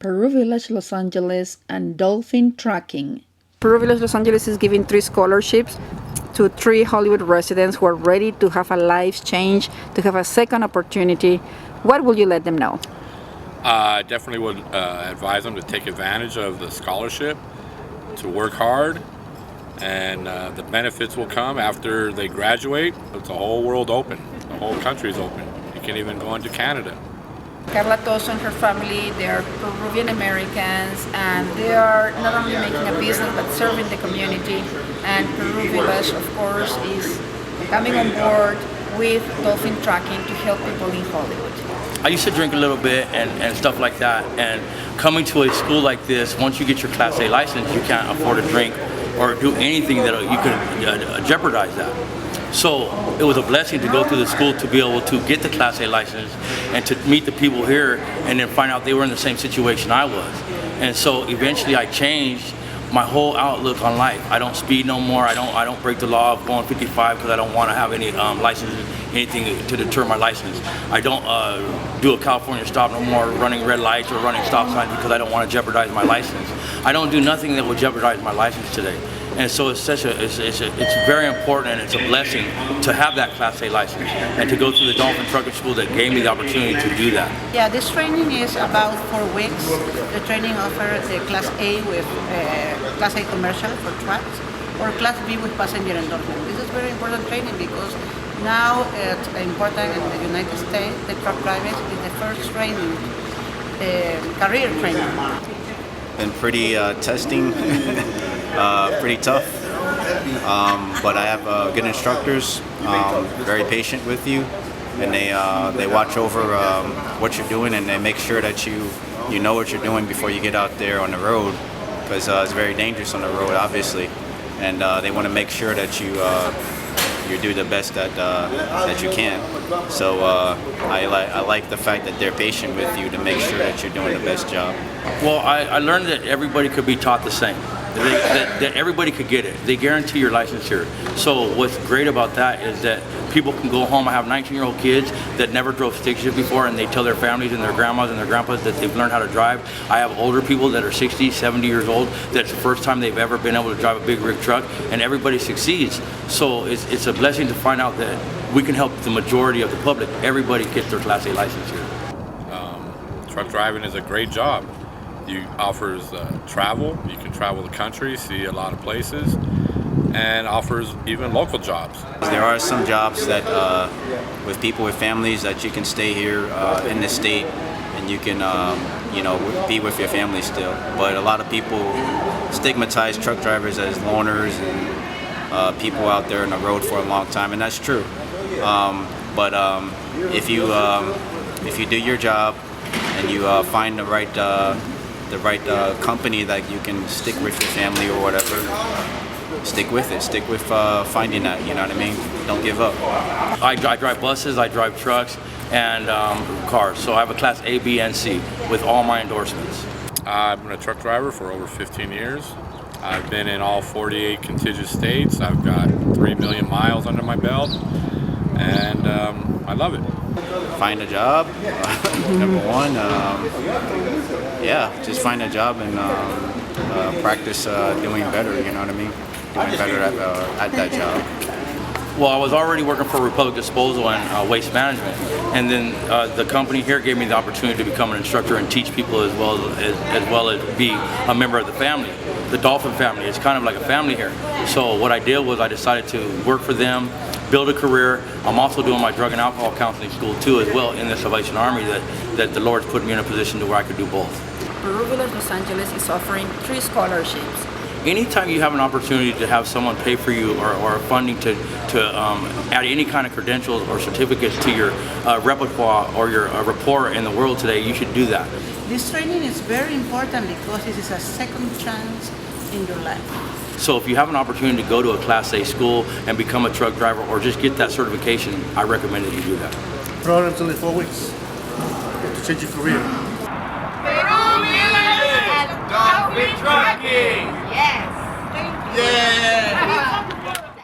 Peru Village Los Angeles, and Dolphin Tracking. Peru Village Los Angeles is giving 3 scholarships to 3 Hollywood residents who are ready to have a life change, to have a second opportunity. What will you let them know? I definitely would advise them to take advantage of the scholarship, to work hard, and the benefits will come after they graduate. It's a whole world open. The whole country is open. You can even go into Canada. Carla Toso and her family, they are Peruvian Americans, and they are not only making a business but serving the community. And Peru Village, of course, is coming on board with Dolphin Tracking to help people in Hollywood. I used to drink a little bit and stuff like that, and coming to a school like this, once you get your Class A license, you can't afford to drink or do anything that you could jeopardize that. So it was a blessing to go through the school to be able to get the Class A license and to meet the people here and then find out they were in the same situation I was. And so eventually I changed my whole outlook on life. I don't speed no more. I don't break the law of going 55 because I don't want to have any license, anything to deter my license. I don't do a California stop no more, running red lights or running stop signs because I don't want to jeopardize my license. I don't do nothing that would jeopardize my license today. And so it's very important, and it's a blessing to have that Class A license and to go through the Dolphin Trucking School that gave me the opportunity to do that. Yeah, this training is about 4 weeks. The training offers the Class A with Class A commercial for trucks or Class B with passenger endorsement. This is very important training because now it's important in the United States, the truck drivers is the first training, career training. Been pretty testing. Pretty tough, but I have good instructors, very patient with you, and they watch over what you're doing, and they make sure that you know what you're doing before you get out there on the road, because it's very dangerous on the road, obviously, and they want to make sure that you do the best that you can. So I like the fact that they're patient with you to make sure that you're doing the best job. Well, I learned that everybody could be taught the same. That everybody could get it. They guarantee your license here. So what's great about that is that people can go home. I have 19-year-old kids that never drove stick shift before, and they tell their families and their grandmas and their grandpas that they've learned how to drive. I have older people that are 60, 70 years old. That's the first time they've ever been able to drive a big rig truck, and everybody succeeds. So it's a blessing to find out that we can help the majority of the public. Everybody gets their Class A license here. Truck driving is a great job. It offers travel. You can travel the country, see a lot of places, and offers even local jobs. There are some jobs that with people with families that you can stay here in the state and you can be with your family still. But a lot of people stigmatize truck drivers as loners and people out there on the road for a long time, and that's true. But if you do your job and you find the right company that you can stick with your family or whatever, stick with it. Stick with finding that, you know what I mean? Don't give up. I drive buses, I drive trucks, and cars. So I have a Class A, B, and C with all my endorsements. I've been a truck driver for over 15 years. I've been in all 48 contiguous states. I've got 3 million miles under my belt, and I love it. Find a job, number one. Just find a job and practice doing better, you know what I mean? Doing better at that job. Well, I was already working for Republic Disposal and Waste Management, and then the company here gave me the opportunity to become an instructor and teach people as well as be a member of the family, the Dolphin family. It's kind of like a family here. So what I did was I decided to work for them, build a career. I'm also doing my drug and alcohol counseling school too as well in the Salvation Army that the Lord's put me in a position to where I could do both. Peru Village Los Angeles is offering 3 scholarships. Anytime you have an opportunity to have someone pay for you or funding to add any kind of credentials or certificates to your repertoire or your rapport in the world today, you should do that. This training is very important because this is a second chance in your life. So if you have an opportunity to go to a Class A school and become a truck driver or just get that certification, I recommend that you do that. Programs only 4 weeks to change your career. Peru Village Dolphin Trucking! Yes! Yeah!